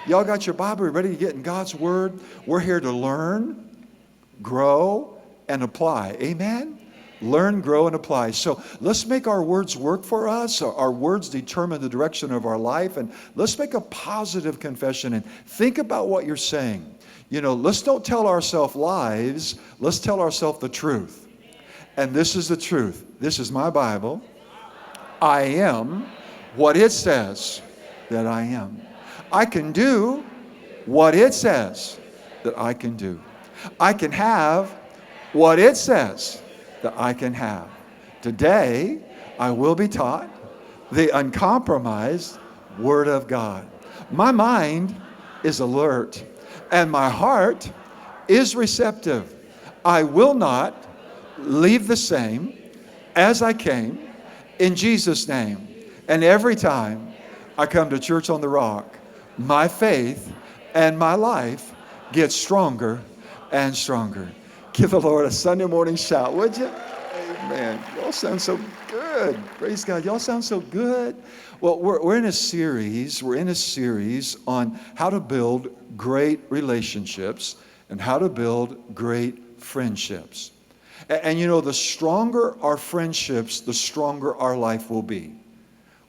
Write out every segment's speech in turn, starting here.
Y'all got your Bible ready to get in God's Word? We're here to learn, grow, and apply. Amen? Learn, grow, and apply. So let's make our words work for us. Our words determine the direction of our life. And let's make a positive confession and think about what you're saying. Let's don't tell ourselves lies. Let's tell ourselves the truth. And this is the truth. This is my Bible. I am what it says that I am. I can do what it says that I can do. I can have what it says that I can have. Today, I will be taught the uncompromised Word of God. My mind is alert, and my heart is receptive. I will not leave the same as I came, in Jesus' name. And every time I come to Church on the Rock, my faith and my life get stronger and stronger. Give the Lord a Sunday morning shout, would you? Amen. Y'all sound so good. Praise God. Y'all sound so good. Well, we're in a series. We're in a series on how to build great relationships and how to build great friendships. And the stronger our friendships, the stronger our life will be.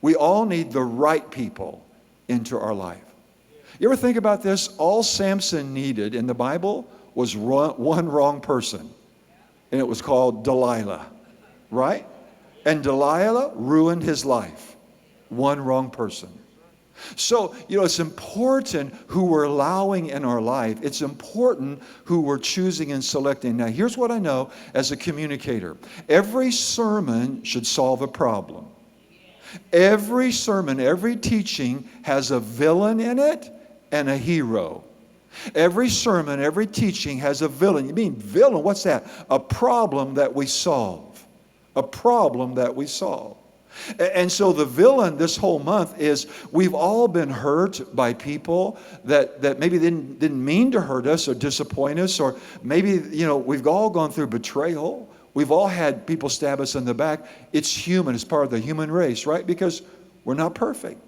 We all need the right people into our life. You ever think about this? All Samson needed in the Bible was one wrong person. And it was called Delilah. Right? And Delilah ruined his life. One wrong person. So, it's important who we're allowing in our life. It's important who we're choosing and selecting. Now, here's what I know as a communicator. Every sermon should solve a problem. Every sermon, every teaching has a villain in it and a hero. Every sermon, every teaching has a villain. You mean villain? What's that? A problem that we solve. A problem that we solve. And so the villain this whole month is we've all been hurt by people that maybe didn't mean to hurt us or disappoint us, or maybe, we've all gone through betrayal. We've all had people stab us in the back. It's human. It's part of the human race, right? Because we're not perfect.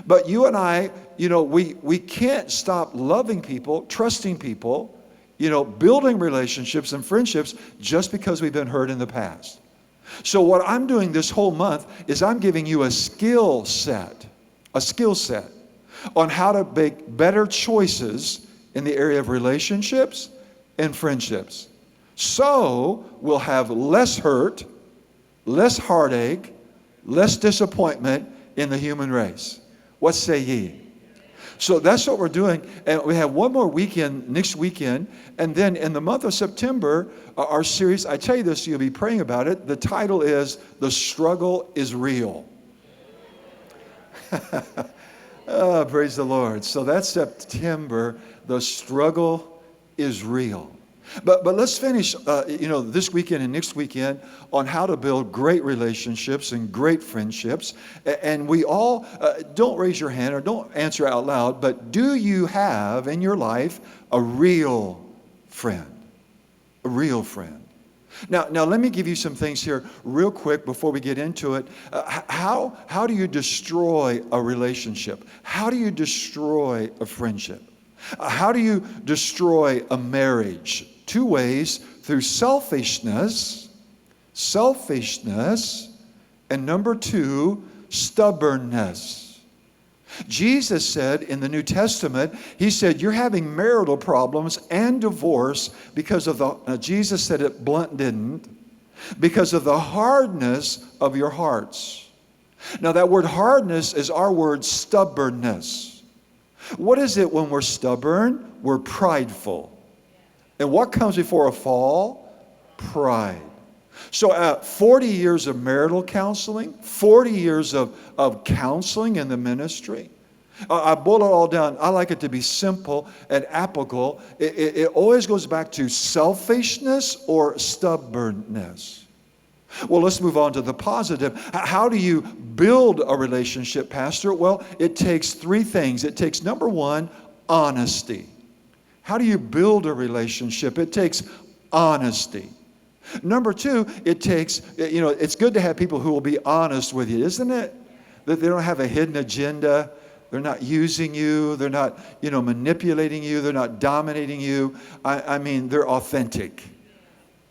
But you and I, we can't stop loving people, trusting people, building relationships and friendships just because we've been hurt in the past. So what I'm doing this whole month is I'm giving you a skill set on how to make better choices in the area of relationships and friendships. So we'll have less hurt, less heartache, less disappointment in the human race. What say ye? So that's what we're doing. And we have one more weekend, next weekend. And then in the month of September, our series, I tell you this, you'll be praying about it. The title is, The Struggle is Real. Oh, praise the Lord. So that's September. The struggle is real. But let's finish, this weekend and next weekend on how to build great relationships and great friendships. And we all, don't raise your hand or don't answer out loud, but do you have in your life a real friend? A real friend. Now let me give you some things here real quick before we get into it. How do you destroy a relationship? How do you destroy a friendship? How do you destroy a marriage? 2 ways: through selfishness, and number 2, stubbornness. Jesus said in the New Testament, he said, you're having marital problems and divorce because of Jesus said it, Blunt didn't, because of the hardness of your hearts. Now that word hardness is our word stubbornness. What is it when we're stubborn? We're prideful. And what comes before a fall? Pride. So 40 years of marital counseling, 40 years of counseling in the ministry. I boil it all down. I like it to be simple and applicable. It always goes back to selfishness or stubbornness. Well, let's move on to the positive. How do you build a relationship, Pastor? Well, it takes 3 things. It takes, number 1, honesty. How do you build a relationship? It takes honesty. Number 2, it takes, it's good to have people who will be honest with you, isn't it? That they don't have a hidden agenda. They're not using you. They're not, manipulating you. They're not dominating you. I mean, they're authentic.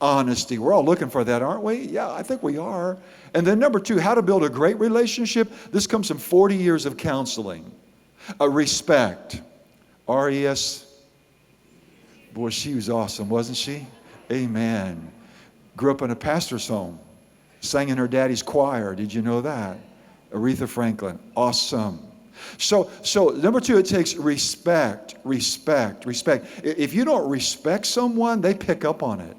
Honesty. We're all looking for that, aren't we? Yeah, I think we are. And then number 2, how to build a great relationship. This comes from 40 years of counseling. Respect. R-E-S. Boy, she was awesome, wasn't she? Amen. Grew up in a pastor's home. Sang in her daddy's choir. Did you know that? Aretha Franklin. Awesome. So number 2, it takes respect. If you don't respect someone, they pick up on it.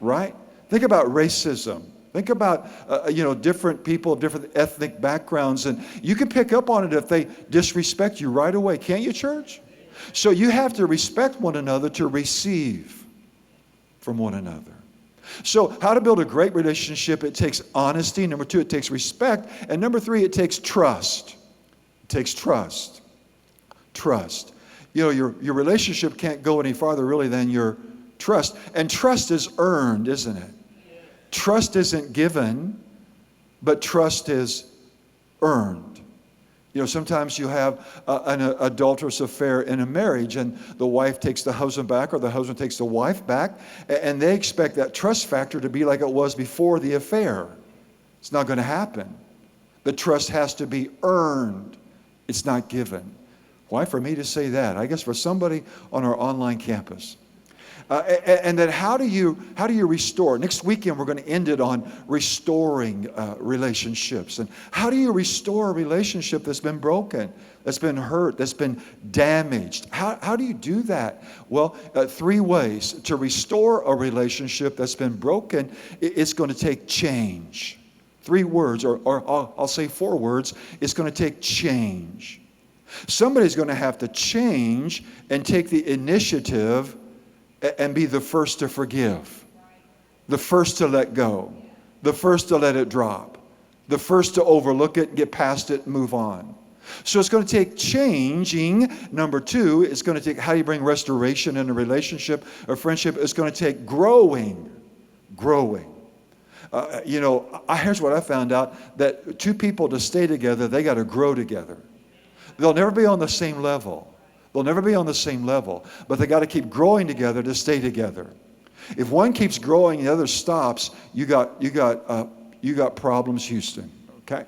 Right? Think about racism. Think about, different people of different ethnic backgrounds. And you can pick up on it if they disrespect you right away. Can't you, church? So you have to respect one another to receive from one another. So how to build a great relationship? It takes honesty. Number 2, it takes respect. And number 3, it takes trust. It takes trust. Trust. Your relationship can't go any farther really than your trust. And trust is earned, isn't it? Trust isn't given, but trust is earned. Sometimes you have an adulterous affair in a marriage, and the wife takes the husband back, or the husband takes the wife back, and they expect that trust factor to be like it was before the affair. It's not going to happen. The trust has to be earned. It's not given. Why for me to say that? I guess for somebody on our online campus. And then how do you restore? Next weekend we're going to end it on restoring relationships. And how do you restore a relationship that's been broken, that's been hurt, that's been damaged? How do you do that? Well, 3 ways to restore a relationship that's been broken. It's going to take change. 3 words, or I'll say 4 words. It's going to take change. Somebody's going to have to change and take the initiative and be the first to forgive, the first to let go, the first to let it drop, the first to overlook it, get past it, and move on. So it's going to take changing. Number 2, it's going to take, how do you bring restoration in a relationship or friendship? It's going to take growing. Here's what I found out, that 2 people to stay together, they got to grow together. They'll never be on the same level. But they got to keep growing together to stay together. If one keeps growing and the other stops, you got problems, Houston. Okay,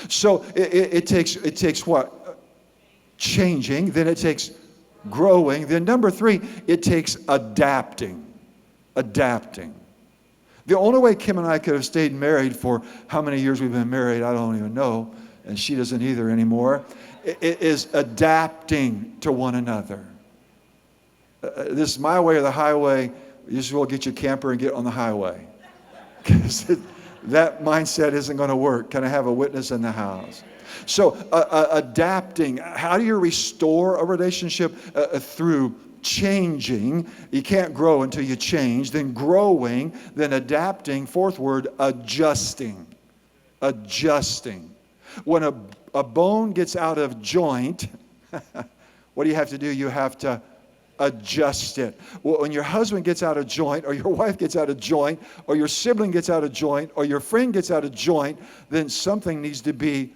so it takes what? Changing. Then it takes growing. Then number 3, it takes adapting. The only way Kim and I could have stayed married for how many years we've been married, I don't even know, and she doesn't either anymore. It is adapting to one another. This is my way or the highway. You just will get your camper and get on the highway. Because that mindset isn't going to work. Can I have a witness in the house? So adapting. How do you restore a relationship? Through changing. You can't grow until you change. Then growing. Then adapting. 4th word, adjusting. When a bone gets out of joint, what do you have to do? You have to adjust it. Well, when your husband gets out of joint, or your wife gets out of joint, or your sibling gets out of joint, or your friend gets out of joint, then something needs to be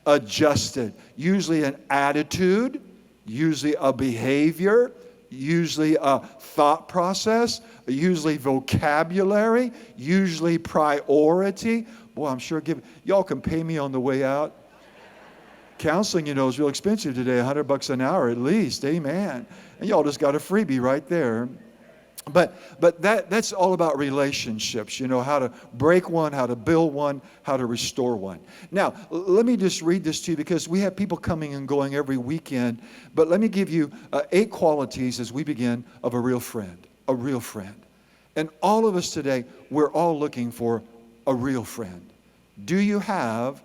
adjusted. Usually an attitude, usually a behavior, usually a thought process, usually vocabulary, usually priority. Boy, I'm sure y'all can pay me on the way out. Counseling, is real expensive today, $100 an hour at least. Amen. And y'all just got a freebie right there. But that's all about relationships, how to break one, how to build one, how to restore one. Now, let me just read this to you, because we have people coming and going every weekend. But let me give you 8 qualities as we begin of a real friend. And all of us today, we're all looking for a real friend. Do you have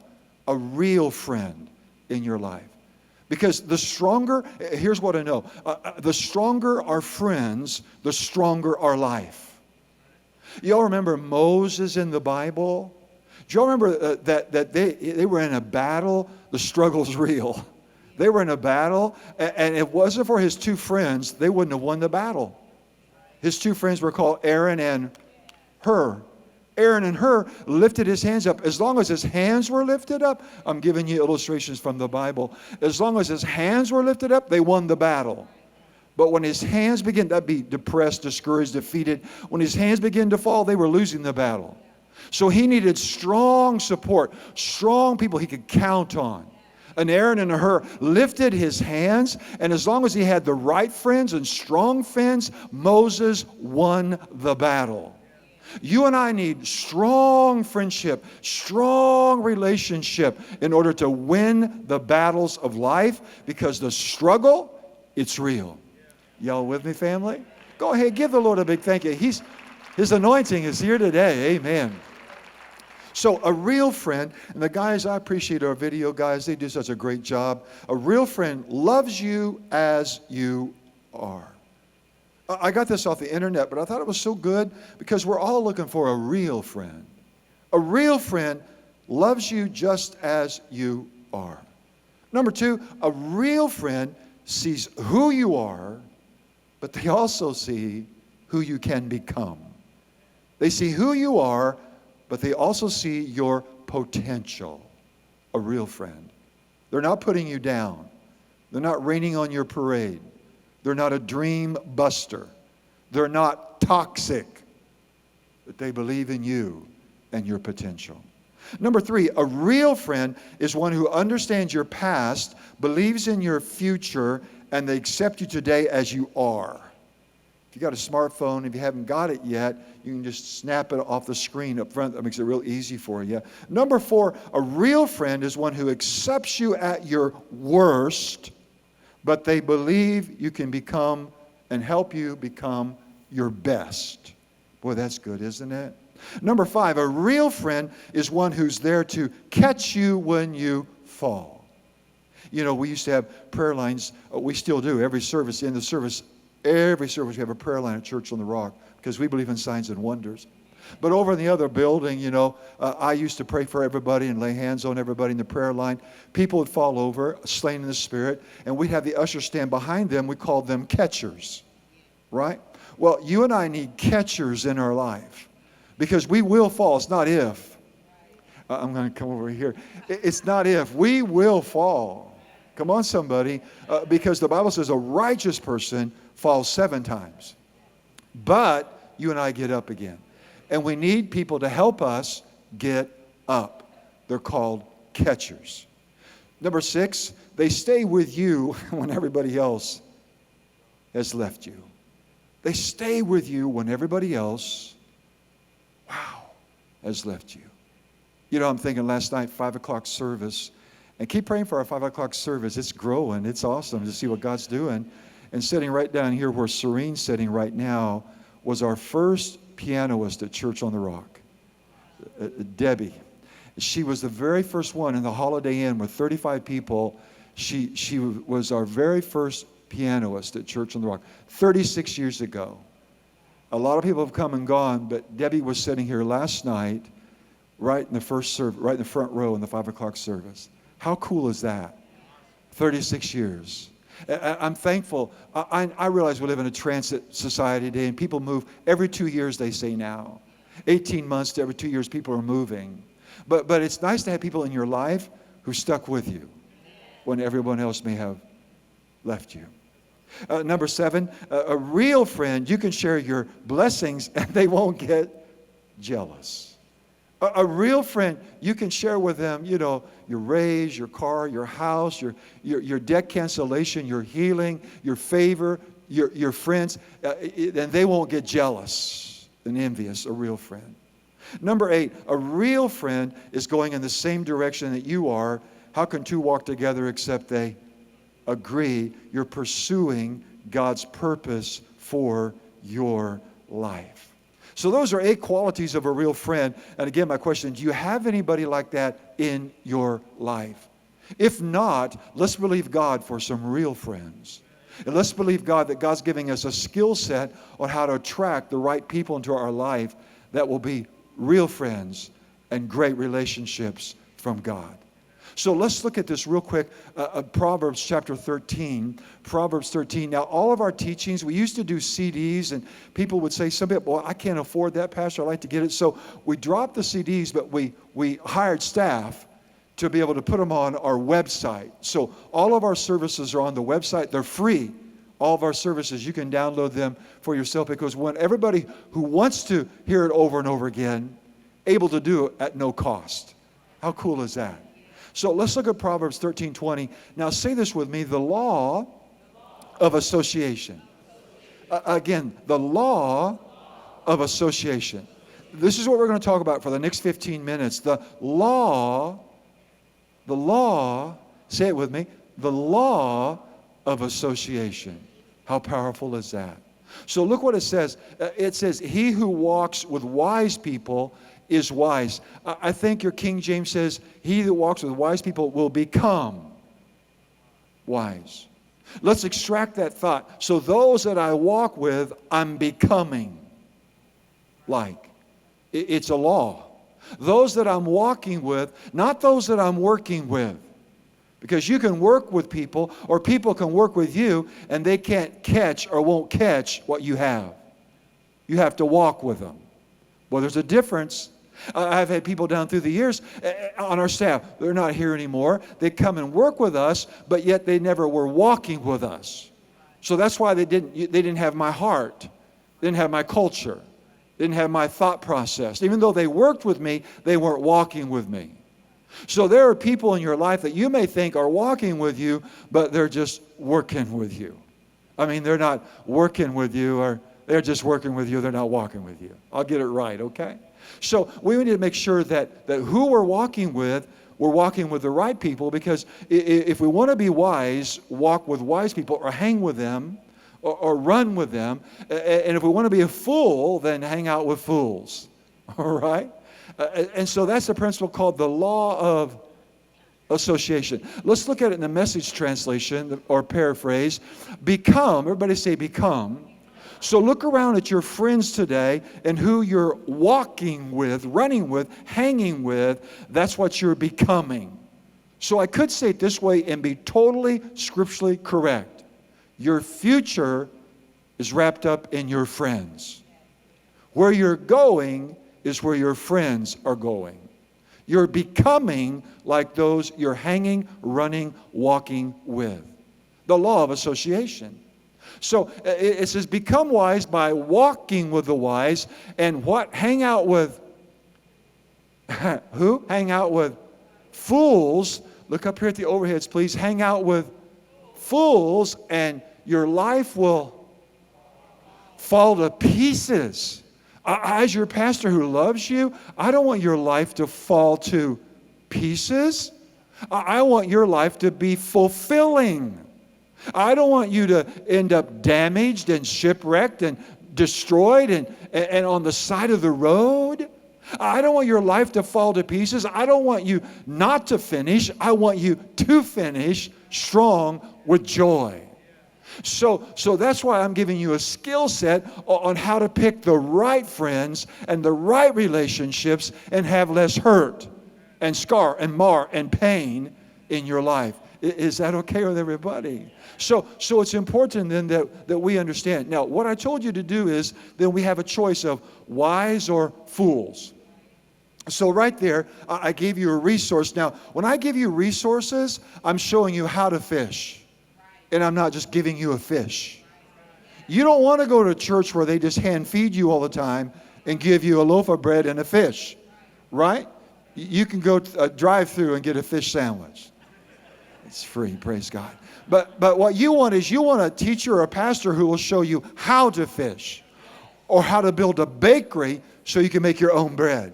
a real friend in your life? Because the stronger, here's what I know, the stronger our friends, the stronger our life. Y'all remember Moses in the Bible? Do y'all remember that they were in a battle? The struggle's real. They were in a battle, and if it wasn't for his 2 friends, they wouldn't have won the battle. His 2 friends were called Aaron and Hur. Aaron and Hur lifted his hands up. As long as his hands were lifted up, I'm giving you illustrations from the Bible. As long as his hands were lifted up, they won the battle. But when his hands began to be depressed, discouraged, defeated, when his hands began to fall, they were losing the battle. So he needed strong support, strong people he could count on. And Aaron and Hur lifted his hands, and as long as he had the right friends and strong friends, Moses won the battle. You and I need strong friendship, strong relationship in order to win the battles of life, because the struggle, it's real. Y'all with me, family? Go ahead, give the Lord a big thank you. His anointing is here today. Amen. So a real friend, and the guys, I appreciate our video guys. They do such a great job. A real friend loves you as you are. I got this off the internet, but I thought it was so good because we're all looking for a real friend. A real friend loves you just as you are. Number two, a real friend sees who you are, but they also see who you can become. They see who you are, but they also see your potential. A real friend. They're not putting you down. They're not raining on your parade. They're not a dream buster. They're not toxic. But they believe in you and your potential. Number three, a real friend is one who understands your past, believes in your future, and they accept you today as you are. If you got a smartphone, if you haven't got it yet, you can just snap it off the screen up front. That makes it real easy for you. Number four, a real friend is one who accepts you at your worst, but they believe you can become and help you become your best. Boy, that's good, isn't it? Number five, a real friend is one who's there to catch you when you fall. You know, we used to have prayer lines. We still do. Every service, in the service, every service we have a prayer line at Church on the Rock because we believe in signs and wonders. But over in the other building, you know, I used to pray for everybody and lay hands on everybody in the prayer line. People would fall over, slain in the spirit, and we'd have the ushers stand behind them. We called them catchers, right? Well, you and I need catchers in our life because we will fall. It's not if. I'm going to come over here. It's not if. We will fall. Come on, somebody. Because the Bible says a righteous person falls 7 times. But you and I get up again. And we need people to help us get up. They're called catchers. Number 6, they stay with you when everybody else has left you. They stay with you when everybody else, has left you. You know, I'm thinking last night, 5 o'clock service. And keep praying for our 5 o'clock service. It's growing. It's awesome to see what God's doing. And sitting right down here where Serene's sitting right now was our first pianist at Church on the Rock, Debbie. She was the very first one in the Holiday Inn with 35 people. She was our very first pianist at Church on the Rock 36 years ago. A lot of people have come and gone, but Debbie was sitting here last night right in the right in the front row in the 5 o'clock service. How cool is that? 36 years. I'm thankful. I realize we live in a transit society today, and people move every 2 years, they say now. 18 months to every 2 years, people are moving. But it's nice to have people in your life who stuck with you when everyone else may have left you. Number 7, a real friend, you can share your blessings and they won't get jealous. A real friend, you can share with them, you know, your raise, your car, your house, your debt cancellation, your healing, your favor, your friends, and they won't get jealous and envious, a real friend. Number 8, a real friend is going in the same direction that you are. How can two walk together except they agree? You're pursuing God's purpose for your life. So those are 8 qualities of a real friend. And again, my question, do you have anybody like that in your life? If not, let's believe God for some real friends. And let's believe God that God's giving us a skill set on how to attract the right people into our life that will be real friends and great relationships from God. So let's look at this real quick. Proverbs chapter 13. Proverbs 13. Now, all of our teachings, we used to do CDs, and people would say, well, I can't afford that, Pastor. I'd like to get it. So we dropped the CDs, but we hired staff to be able to put them on our website. So all of our services are on the website. They're free. All of our services, you can download them for yourself, because when everybody who wants to hear it over and over again, able to do it at no cost. How cool is that? So let's look at Proverbs 13:20. Now say this with me, the law of association. Again, the law of association. This is what we're going to talk about for the next 15 minutes. The law, say it with me, the law of association. How powerful is that? So look what it says. It says, he who walks with wise people is wise. I think your King James says, he that walks with wise people will become wise. Let's extract that thought. So those that I walk with, I'm becoming like. It's a law. Those that I'm walking with, not those that I'm working with. Because you can work with people, or people can work with you, and they can't catch or won't catch what you have. You have to walk with them. Well, there's a difference. I've had people down through the years on our staff. They're not here anymore. They come and work with us, but yet they never were walking with us. So that's why they didn't have my heart. They didn't have my culture. They didn't have my thought process. Even though they worked with me, they weren't walking with me. So there are people in your life that you may think are walking with you, but they're just working with you. I mean, they're not working with you, or they're just working with you. They're not walking with you. I'll get it right, okay? So we need to make sure that who we're walking with the right people, because if we want to be wise, walk with wise people, or hang with them, or run with them. And if we want to be a fool, then hang out with fools. All right? And so that's the principle called the law of association. Let's look at it in the Message translation, or paraphrase. Become, everybody say become. So look around at your friends today and who you're walking with, running with, hanging with. That's what you're becoming. So I could say it this way and be totally scripturally correct. Your future is wrapped up in your friends. Where you're going is where your friends are going. You're becoming like those you're hanging, running, walking with. The law of association. So it says, become wise by walking with the wise. And what? Hang out with who? Hang out with fools. Look up here at the overheads, please. Hang out with fools, and your life will fall to pieces. As your pastor who loves you, I don't want your life to fall to pieces. I want your life to be fulfilling. I don't want you to end up damaged and shipwrecked and destroyed and on the side of the road. I don't want your life to fall to pieces. I don't want you not to finish. I want you to finish strong with joy. So that's why I'm giving you a skill set on how to pick the right friends and the right relationships and have less hurt and scar and mar and pain in your life. Is that okay with everybody? So it's important then that we understand. Now, what I told you to do is then we have a choice of wise or fools. So right there, I gave you a resource. Now, when I give you resources, I'm showing you how to fish. And I'm not just giving you a fish. You don't want to go to a church where they just hand feed you all the time and give you a loaf of bread and a fish. Right? You can go drive through and get a fish sandwich. It's free, praise God. But what you want is you want a teacher or a pastor who will show you how to fish, or how to build a bakery so you can make your own bread.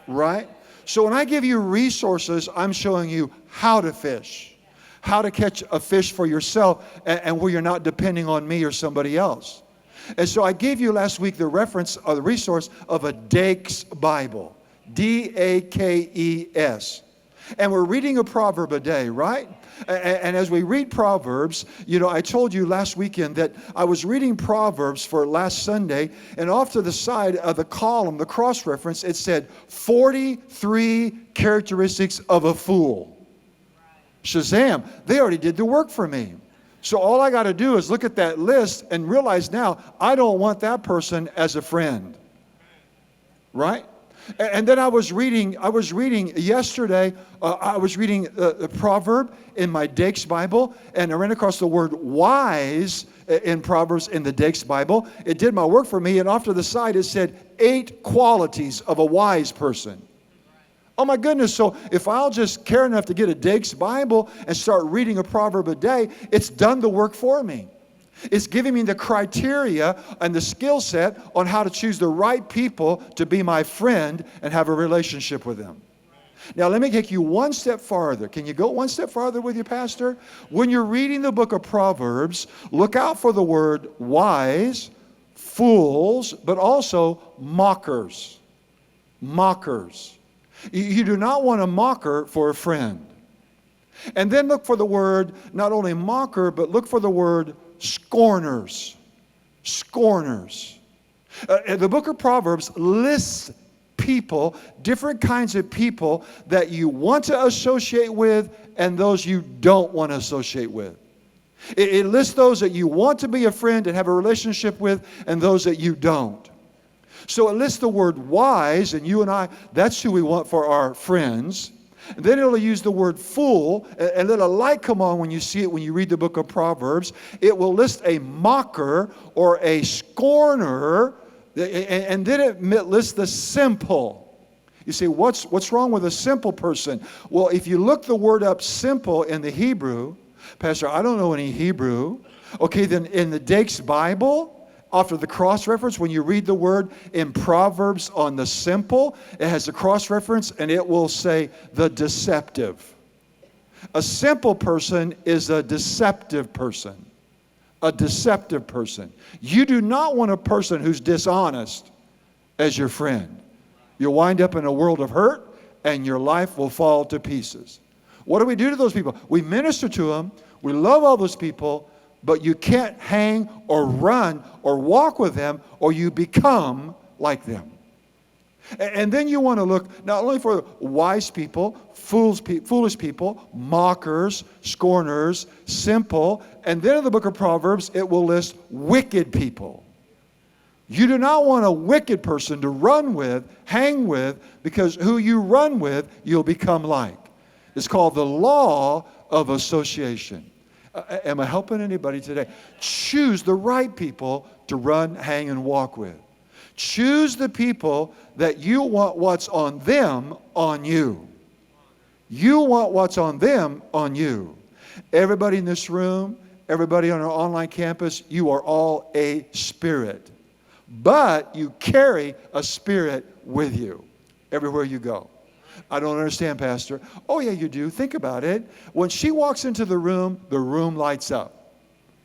Right? So when I give you resources, I'm showing you how to fish, how to catch a fish for yourself, and where you're not depending on me or somebody else. And so I gave you last week the reference or the resource of a Dakes Bible, Dakes. And we're reading a proverb a day, right? And as we read Proverbs, I told you last weekend that I was reading Proverbs for last Sunday, and off to the side of the column, the cross-reference, it said 43 characteristics of a fool. Shazam, they already did the work for me. So all I got to do is look at that list and realize now I don't want that person as a friend. Right? And then I was reading yesterday, I was reading the proverb in my Dakes Bible, and I ran across the word wise in Proverbs in the Dakes Bible. It did my work for me, and off to the side it said 8 qualities of a wise person. Oh my goodness, so if I'll just care enough to get a Dakes Bible and start reading a proverb a day, it's done the work for me. It's giving me the criteria and the skill set on how to choose the right people to be my friend and have a relationship with them. Now, let me take you one step farther. Can you go one step farther with your pastor? When you're reading the book of Proverbs, look out for the word wise, fools, but also mockers. Mockers. You do not want a mocker for a friend. And then look for the word, not only mocker, but look for the word scorners. Scorners. The book of Proverbs lists people, different kinds of people that you want to associate with and those you don't want to associate with. It lists those that you want to be a friend and have a relationship with and those that you don't. So it lists the word wise, and you and I, that's who we want for our friends. And then it'll use the word fool, and let a light come on when you see it, when you read the book of Proverbs. It will list a mocker or a scorner, and then it lists the simple. You say, what's wrong with a simple person? Well, if you look the word up simple in the Hebrew, Pastor, I don't know any Hebrew. Okay, then in the Dakes Bible, after the cross-reference, when you read the word in Proverbs on the simple, it has a cross-reference and it will say the deceptive. A simple person is a deceptive person. A deceptive person. You do not want a person who's dishonest as your friend. You'll wind up in a world of hurt and your life will fall to pieces. What do we do to those people? We minister to them. We love all those people. But you can't hang or run or walk with them or you become like them. And then you want to look not only for wise people, foolish people, mockers, scorners, simple, and then in the book of Proverbs it will list wicked people. You do not want a wicked person to run with, hang with, because who you run with, you'll become like. It's called the law of association. Am I helping anybody today? Choose the right people to run, hang, and walk with. Choose the people that you want what's on them on you. You want what's on them on you. Everybody in this room, everybody on our online campus, you are all a spirit. But you carry a spirit with you everywhere you go. I don't understand, Pastor. Oh, yeah, you do. Think about it. When she walks into the room lights up.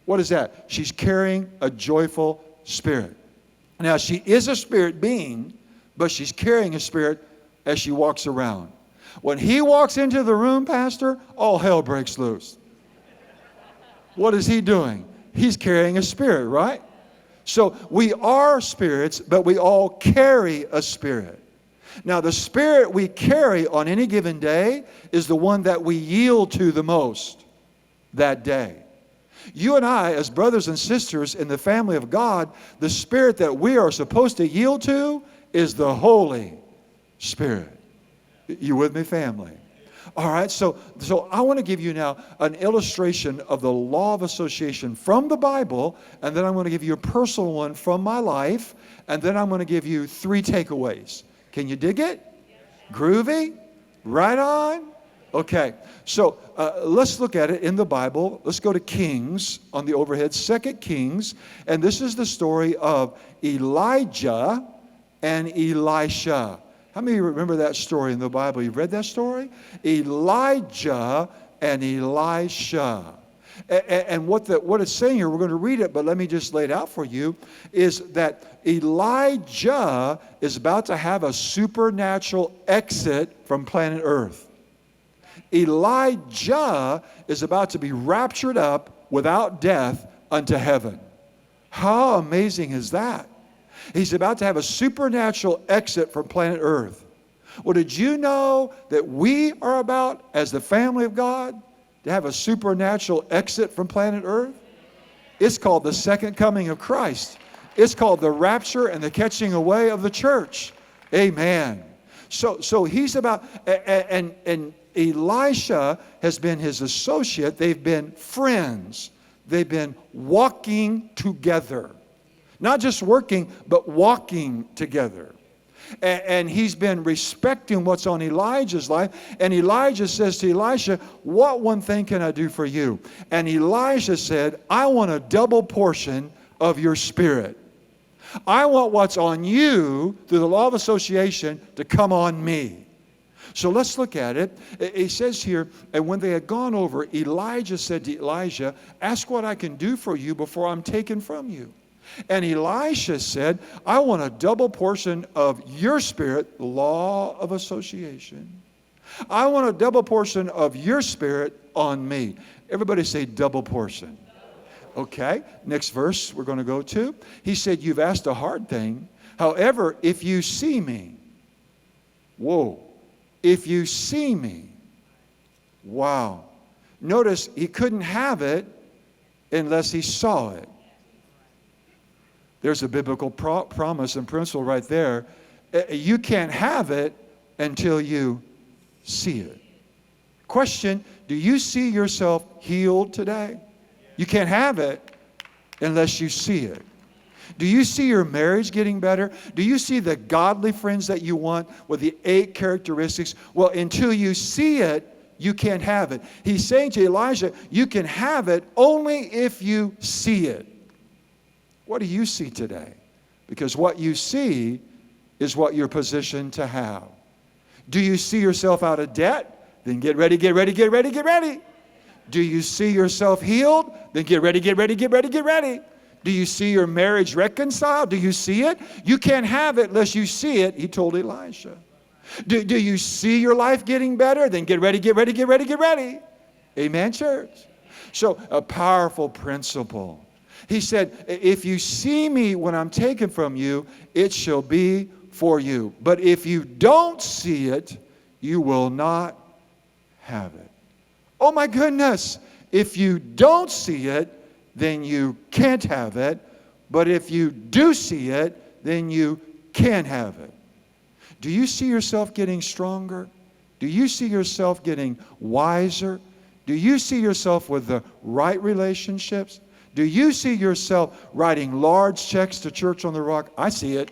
What is that? She's carrying a joyful spirit. Now, she is a spirit being, but she's carrying a spirit as she walks around. When he walks into the room, Pastor, all hell breaks loose. What is he doing? He's carrying a spirit, right? So we are spirits, but we all carry a spirit. Now, the spirit we carry on any given day is the one that we yield to the most that day. You and I, as brothers and sisters in the family of God, the spirit that we are supposed to yield to is the Holy Spirit. You with me, family? All right, so I want to give you now an illustration of the law of association from the Bible, and then I'm going to give you a personal one from my life, and then I'm going to give you 3 takeaways. Can you dig it? Groovy? Right on? Okay, so let's look at it in the Bible. Let's go to Kings on the overhead, 2 Kings, and this is the story of Elijah and Elisha. How many of you remember that story in the Bible? You've read that story? Elijah and Elisha. And what it's saying here, we're going to read it, but let me just lay it out for you, is that Elijah is about to have a supernatural exit from planet Earth. Elijah is about to be raptured up without death unto heaven. How amazing is that? He's about to have a supernatural exit from planet Earth. Well, did you know that we are about, as the family of God, to have a supernatural exit from planet Earth? It's called the second coming of Christ. It's called the rapture and the catching away of the church. Amen. So he's about, and Elisha has been his associate. They've been friends. They've been walking together. Not just working, but walking together. And he's been respecting what's on Elijah's life. And Elijah says to Elisha, what one thing can I do for you? And Elisha said, I want a double portion of your spirit. I want what's on you through the law of association to come on me. So let's look at it. It says here, and when they had gone over, Elijah said to Elijah, ask what I can do for you before I'm taken from you. And Elisha said, I want a double portion of your spirit, the law of association. I want a double portion of your spirit on me. Everybody say double portion. Okay, next verse we're going to go to. He said, you've asked a hard thing. However, if you see me, whoa, if you see me, wow. Notice he couldn't have it unless he saw it. There's a biblical promise and principle right there. You can't have it until you see it. Question, do you see yourself healed today? You can't have it unless you see it. Do you see your marriage getting better? Do you see the godly friends that you want with the 8 characteristics? Well, until you see it, you can't have it. He's saying to Elijah, you can have it only if you see it. What do you see today? Because what you see is what you're positioned to have. Do you see yourself out of debt? Then get ready, get ready, get ready, get ready. Do you see yourself healed? Then get ready, get ready, get ready, get ready. Do you see your marriage reconciled? Do you see it? You can't have it unless you see it, he told Elisha. Do you see your life getting better? Then get ready, get ready, get ready, get ready. Amen, church? So a powerful principle. He said, if you see me when I'm taken from you, it shall be for you. But if you don't see it, you will not have it. Oh my goodness. If you don't see it, then you can't have it. But if you do see it, then you can have it. Do you see yourself getting stronger? Do you see yourself getting wiser? Do you see yourself with the right relationships? Do you see yourself writing large checks to Church on the Rock? I see it.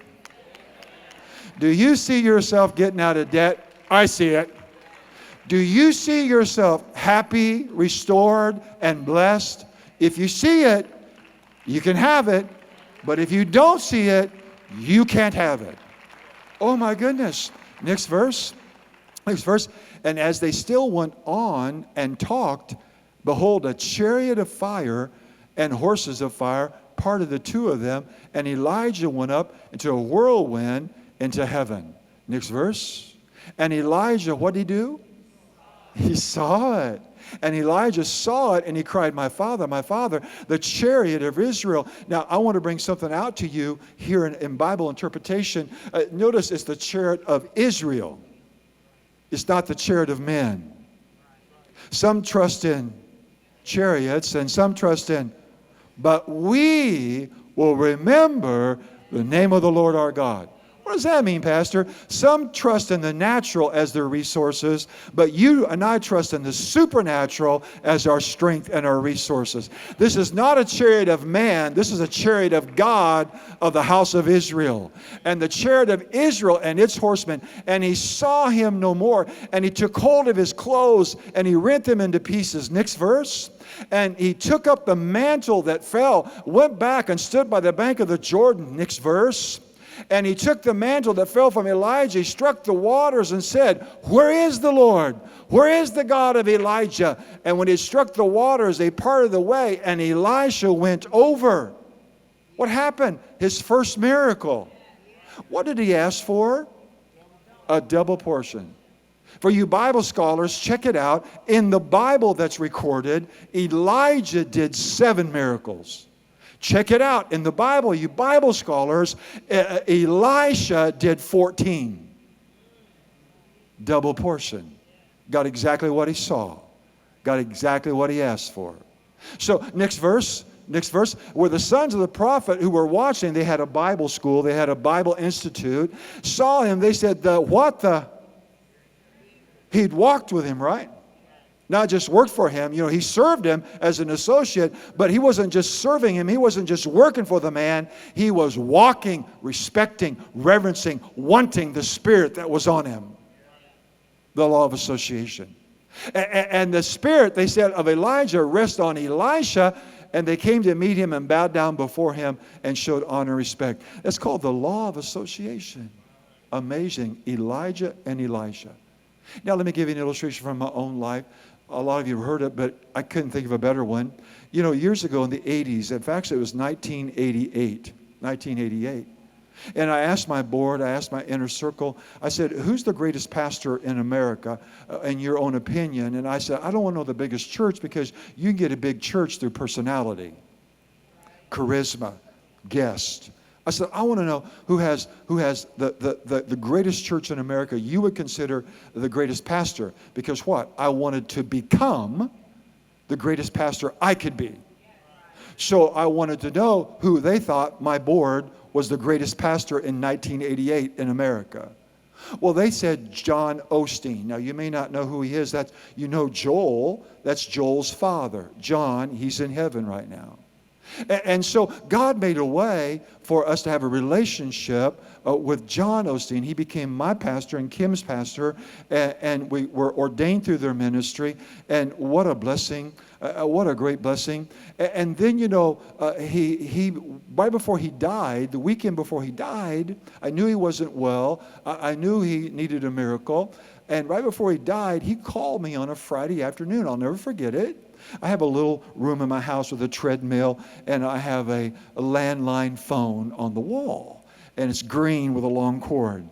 Do you see yourself getting out of debt? I see it. Do you see yourself happy, restored, and blessed? If you see it, you can have it. But if you don't see it, you can't have it. Oh my goodness. Next verse. Next verse. And as they still went on and talked, behold, a chariot of fire and horses of fire parted the two of them, and Elijah went up into a whirlwind into heaven. Next verse. And Elijah, what did he do? He saw it. And Elijah saw it, and he cried, my father, the chariot of Israel. Now, I want to bring something out to you here in Bible interpretation. Notice it's the chariot of Israel. It's not the chariot of men. Some trust in chariots, and some trust in, but we will remember the name of the Lord our God. What does that mean, Pastor? Some trust in the natural as their resources, but you and I trust in the supernatural as our strength and our resources. This is not a chariot of man. This is a chariot of God of the house of Israel. And the chariot of Israel and its horsemen, and he saw him no more, and he took hold of his clothes, and he rent them into pieces. Next verse. And he took up the mantle that fell, went back and stood by the bank of the Jordan. Next verse. And he took the mantle that fell from Elijah, he struck the waters and said, where is the Lord? Where is the God of Elijah? And when he struck the waters, they parted the way, and Elisha went over. What happened? His first miracle. What did he ask for? A double portion. For you Bible scholars, check it out. In the Bible that's recorded, Elijah did 7 miracles. Check it out. In the Bible, you Bible scholars, Elisha did 14. Double portion. Got exactly what he saw. Got exactly what he asked for. So next verse, where the sons of the prophet who were watching, they had a Bible school, they had a Bible institute, saw him, they said, he'd walked with him, right? Not just worked for him, he served him as an associate, but he wasn't just serving him, he wasn't just working for the man, he was walking, respecting, reverencing, wanting the spirit that was on him. The law of association. And the spirit, they said, of Elijah rest on Elisha, and they came to meet him and bowed down before him and showed honor and respect. That's called the law of association. Amazing. Elijah and Elisha. Now let me give you an illustration from my own life. A lot of you have heard it, but I couldn't think of a better one. Years ago in the 80s, in fact, it was 1988. And I asked my board, I asked my inner circle, I said, who's the greatest pastor in America in your own opinion? And I said, I don't want to know the biggest church, because you can get a big church through personality, charisma, guest. I said, I want to know who has the greatest church in America you would consider the greatest pastor. Because what? I wanted to become the greatest pastor I could be. So I wanted to know who they thought, my board, was the greatest pastor in 1988 in America. Well, they said John Osteen. Now, you may not know who he is. Joel. That's Joel's father. John, he's in heaven right now. And so God made a way for us to have a relationship with John Osteen. He became my pastor and Kim's pastor, and we were ordained through their ministry. And what a blessing. What a great blessing. And then, he right before he died, the weekend before he died, I knew he wasn't well. I knew he needed a miracle. And right before he died, he called me on a Friday afternoon. I'll never forget it. I have a little room in my house with a treadmill, and I have a landline phone on the wall. And it's green with a long cord.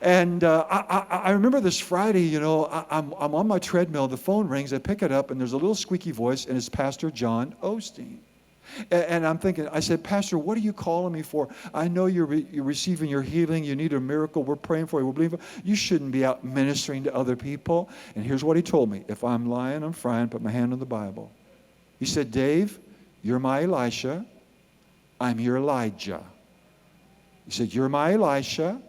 And I remember this Friday, I'm on my treadmill, the phone rings, I pick it up, and there's a little squeaky voice, and it's Pastor John Osteen. And I'm thinking, I said, Pastor, what are you calling me for? I know you're receiving your healing, you need a miracle, we're praying for you, we're believing. You shouldn't be out ministering to other people. And here's what he told me. If I'm lying, I'm frying, put my hand on the Bible. He said, Dave, you're my Elisha, I'm your Elijah. He said, you're my Elisha,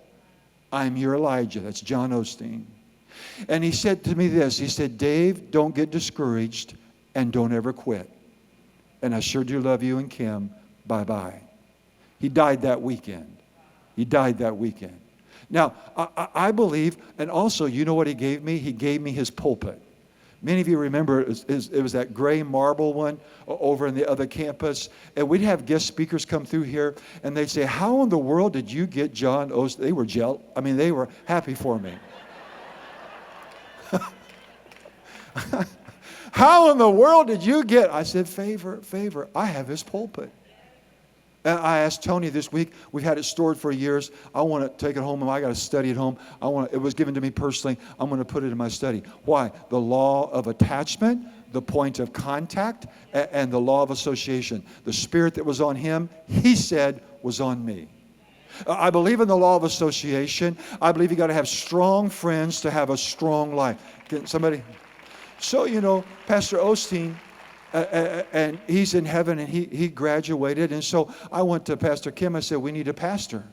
I'm your Elijah. That's John Osteen. And he said to me this, he said, Dave, don't get discouraged and don't ever quit. And I sure do love you and Kim. Bye-bye. He died that weekend. Now, I believe, and also, you know what he gave me? He gave me his pulpit. Many of you remember it was that gray marble one over in the other campus. And we'd have guest speakers come through here, and they'd say, how in the world did you get John Osteen? They were they were happy for me. How in the world did you get? I said, favor. I have his pulpit. And I asked Tony this week, we've had it stored for years. I want to take it home, and I got to study at home. It was given to me personally. I'm going to put it in my study. Why? The law of attachment, the point of contact, and the law of association. The spirit that was on him, he said, was on me. I believe in the law of association. I believe you got to have strong friends to have a strong life. Can somebody? So, Pastor Osteen, and he's in heaven, and he graduated. And so I went to Pastor Kim. I said, we need a pastor.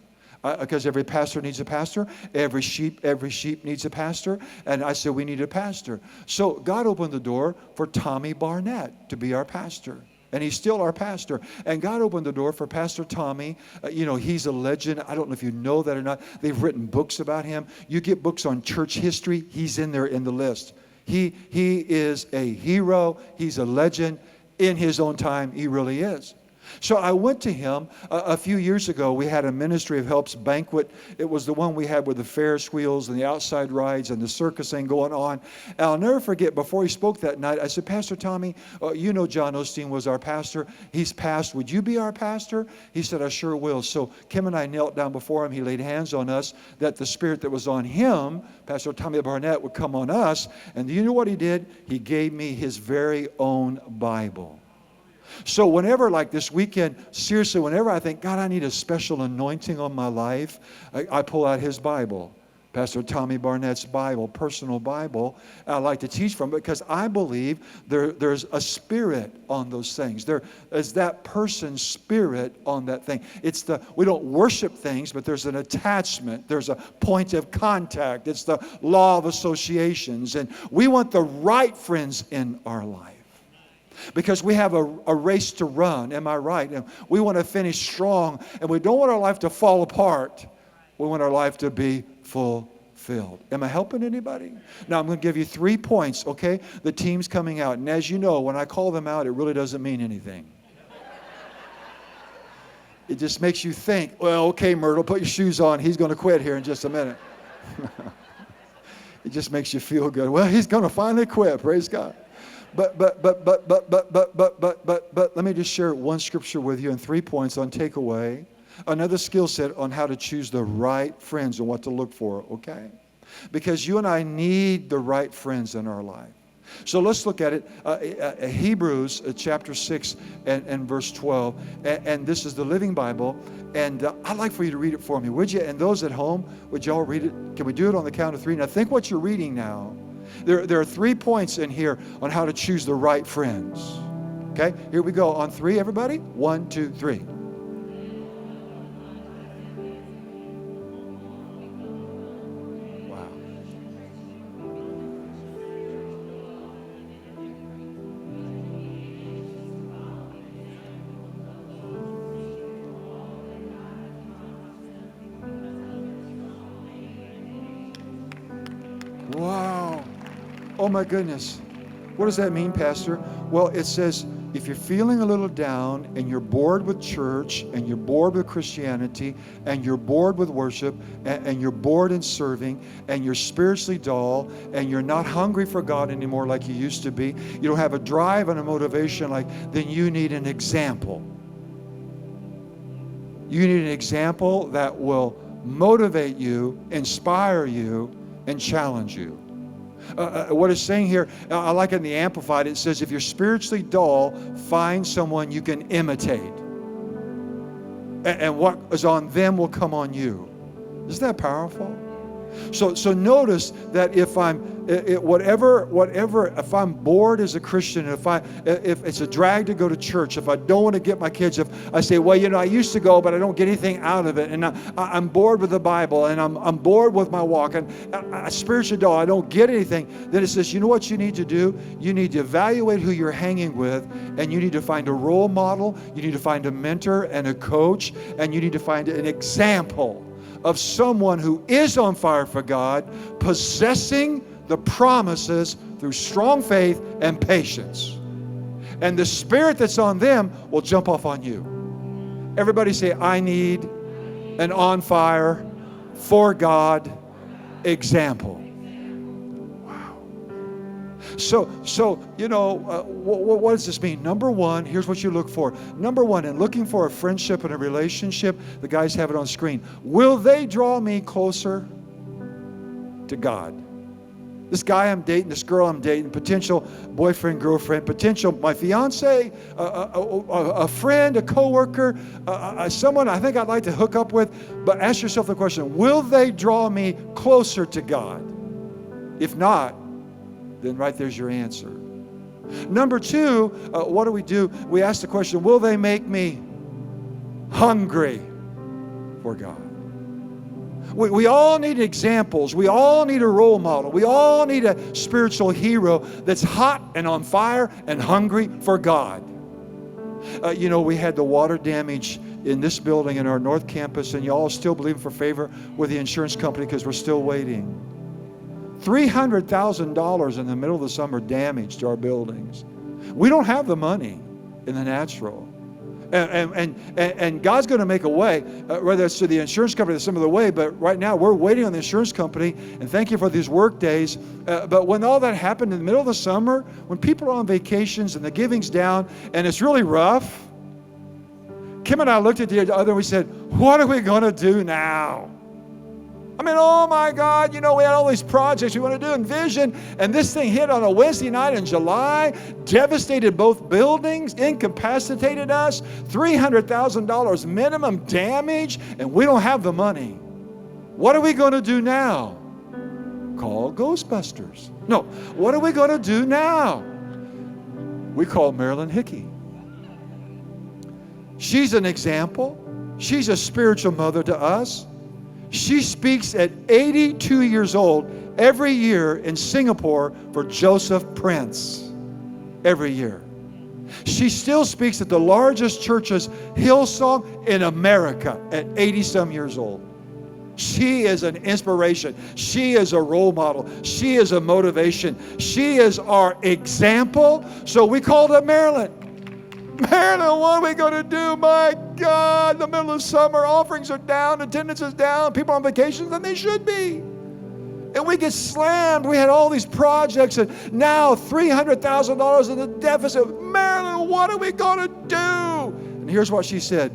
Because every pastor needs a pastor. Every sheep needs a pastor. And I said, we need a pastor. So God opened the door for Tommy Barnett to be our pastor. And he's still our pastor. And God opened the door for Pastor Tommy. He's a legend. I don't know if you know that or not. They've written books about him. You get books on church history, he's in there in the list. He is a hero. He's a legend. In his own time, he really is. So I went to him a few years ago. We had a Ministry of Helps banquet. It was the one we had with the Ferris wheels and the outside rides and the circus thing going on. And I'll never forget, before he spoke that night, I said, Pastor Tommy, John Osteen was our pastor. He's passed. Would you be our pastor? He said, I sure will. So Kim and I knelt down before him. He laid hands on us that the spirit that was on him, Pastor Tommy Barnett, would come on us. And do you know what he did? He gave me his very own Bible. So whenever, like this weekend, seriously, whenever I think, God, I need a special anointing on my life, I pull out his Bible. Pastor Tommy Barnett's Bible, personal Bible, I like to teach from because I believe there's a spirit on those things. There is that person's spirit on that thing. We don't worship things, but there's an attachment. There's a point of contact. It's the law of associations. And we want the right friends in our life. Because we have a race to run, am I right? And we want to finish strong, and we don't want our life to fall apart. We want our life to be fulfilled. Am I helping anybody? Now, I'm going to give you 3 points, okay? The team's coming out. And as you know, when I call them out, it really doesn't mean anything. It just makes you think, well, okay, Myrtle, put your shoes on. He's going to quit here in just a minute. It just makes you feel good. Well, he's going to finally quit. Praise God. But let me just share one scripture with you and 3 points on takeaway. Another skill set on how to choose the right friends and what to look for, okay? Because you and I need the right friends in our life. So let's look at it. Hebrews chapter 6 and verse 12. And this is the Living Bible. And I'd like for you to read it for me, would you? And those at home, would you all read it? Can we do it on the count of 3? Now think what you're reading now. There are 3 points in here on how to choose the right friends. Okay, here we go. On 3, everybody. 1, 2, 3. Wow. Oh my goodness. What does that mean, Pastor? Well, it says if you're feeling a little down and you're bored with church and you're bored with Christianity and you're bored with worship and you're bored in serving and you're spiritually dull and you're not hungry for God anymore like you used to be, you don't have a drive and a motivation, then you need an example. You need an example that will motivate you, inspire you, and challenge you. What it's saying here, I like it in the Amplified, it says if you're spiritually dull, find someone you can imitate. And what is on them will come on you. Isn't that powerful? So notice that if I'm if I'm bored as a Christian, if it's a drag to go to church, if I don't want to get my kids, if I say, well, I used to go, but I don't get anything out of it, and I'm bored with the Bible, and I'm bored with my walk, and I spiritually dull, I don't get anything, then it says, you know what you need to do? You need to evaluate who you're hanging with, and you need to find a role model, you need to find a mentor and a coach, and you need to find an example of someone who is on fire for God, possessing the promises through strong faith and patience. And the spirit that's on them will jump off on you. Everybody say, I need an on fire for God example. Wow. So what does this mean? Number one, here's what you look for. Number one, in looking for a friendship and a relationship, the guys have it on screen. Will they draw me closer to God? This guy I'm dating, this girl I'm dating, potential boyfriend, girlfriend, potential my fiance, a friend, a coworker, someone I think I'd like to hook up with. But ask yourself the question, will they draw me closer to God? If not, then right there's your answer. Number two, what do? We ask the question, will they make me hungry for God? We all need examples. We all need a role model. We all need a spiritual hero that's hot and on fire and hungry for God. We had the water damage in this building in our North Campus, and you all still believe for favor with the insurance company because we're still waiting. $300,000 in the middle of the summer damage to our buildings. We don't have the money in the natural. And God's going to make a way, whether it's to the insurance company or some other way, but right now we're waiting on the insurance company, and thank you for these work days. But when all that happened in the middle of the summer, when people are on vacations and the giving's down and it's really rough, Kim and I looked at the other and we said, what are we going to do now? I mean, oh my God, we had all these projects we want to do in Vision, and this thing hit on a Wednesday night in July, devastated both buildings, incapacitated us, $300,000 minimum damage, and we don't have the money. What are we going to do now? Call Ghostbusters. No, what are we going to do now? We call Marilyn Hickey. She's an example. She's a spiritual mother to us. She speaks at 82 years old every year in Singapore for Joseph Prince. Every year. She still speaks at the largest church's Hillsong in America at 80-some years old. She is an inspiration. She is a role model. She is a motivation. She is our example. So we called up Marilyn. Marilyn, what are we going to do? My God, in the middle of summer, offerings are down, attendance is down, people are on vacations, and they should be. And we get slammed. We had all these projects, and now $300,000 in the deficit. Marilyn, what are we going to do? And here's what she said.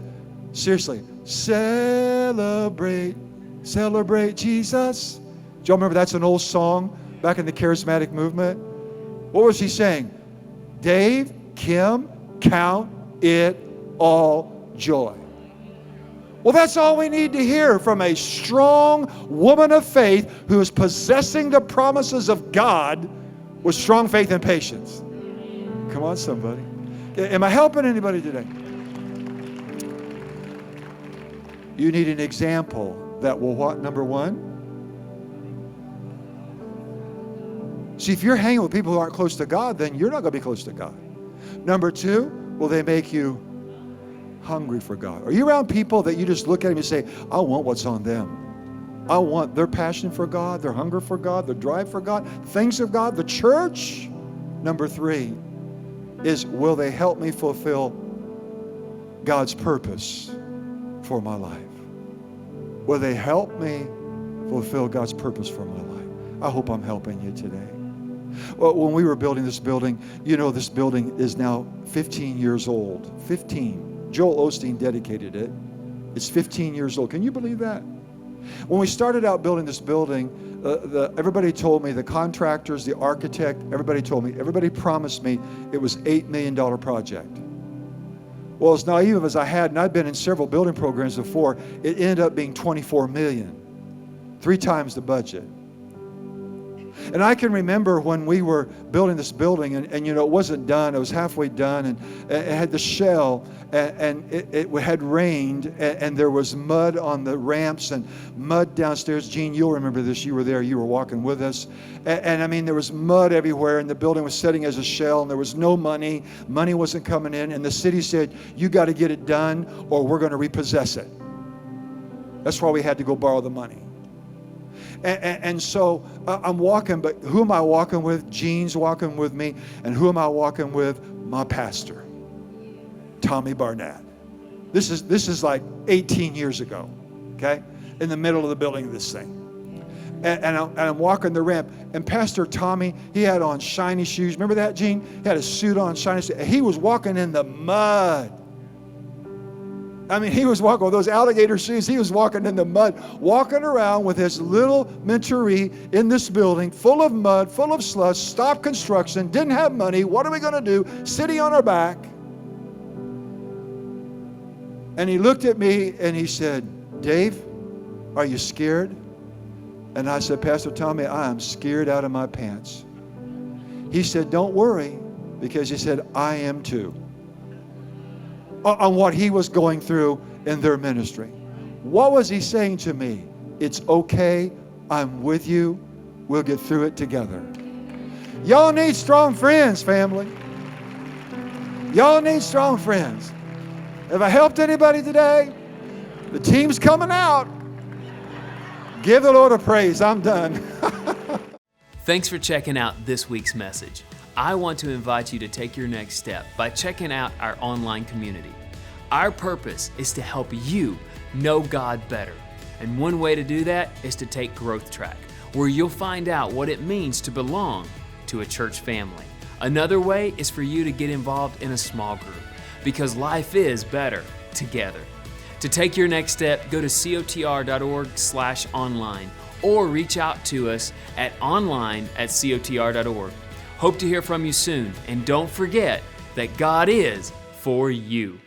Seriously, celebrate Jesus. Do y'all remember that's an old song back in the charismatic movement? What was she saying? Dave, Kim, count it all joy. Well, that's all we need to hear from a strong woman of faith who is possessing the promises of God with strong faith and patience. Come on, somebody. Am I helping anybody today? You need an example that will what? Number one? See, if you're hanging with people who aren't close to God, then you're not going to be close to God. Number two, will they make you hungry for God? Are you around people that you just look at them and say, I want what's on them? I want their passion for God, their hunger for God, their drive for God, things of God, the church. Number three is, will they help me fulfill God's purpose for my life? Will they help me fulfill God's purpose for my life? I hope I'm helping you today. Well, when we were building this building, you know, this building is now 15 years old. 15. Joel Osteen dedicated it. It's 15 years old. Can you believe that? When we started out building this building, everybody told me, the contractors, the architect, everybody promised me it was $8 million project. Well, as naive as I had, and I'd been in several building programs before, it ended up being $24 million. 3 times the budget. And I can remember when we were building this building, and you know, it wasn't done. It was halfway done, and it had the shell, and it had rained, and there was mud on the ramps and mud downstairs. Gene, you'll remember this. You were there. You were walking with us. And I mean, there was mud everywhere, and the building was sitting as a shell, and there was no money. Money wasn't coming in, and the city said, you got to get it done, or we're going to repossess it. That's why we had to go borrow the money. And so I'm walking, but who am I walking with? Gene's walking with me. And who am I walking with? My pastor, Tommy Barnett. This is like 18 years ago, okay? In the middle of the building of this thing. And I'm walking the ramp. And Pastor Tommy, he had on shiny shoes. Remember that, Gene? He had a suit on, shiny shoes. He was walking in the mud. I mean, he was walking with those alligator shoes. He was walking in the mud, walking around with his little Mentoree in this building, full of mud, full of slush, stopped construction, didn't have money. What are we going to do? Sitting on our back. And he looked at me and he said, Dave, are you scared? And I said, Pastor Tommy, I am scared out of my pants. He said, don't worry, because he said, I am too. On what he was going through in their ministry. What was he saying to me? It's okay. I'm with you. We'll get through it together. Y'all need strong friends, family. Y'all need strong friends. Have I helped anybody today? The team's coming out. Give the Lord a praise. I'm done. Thanks for checking out this week's message. I want to invite you to take your next step by checking out our online community. Our purpose is to help you know God better. And one way to do that is to take Growth Track, where you'll find out what it means to belong to a church family. Another way is for you to get involved in a small group, because life is better together. To take your next step, go to cotr.org/online or reach out to us at online@cotr.org. Hope to hear from you soon, and don't forget that God is for you.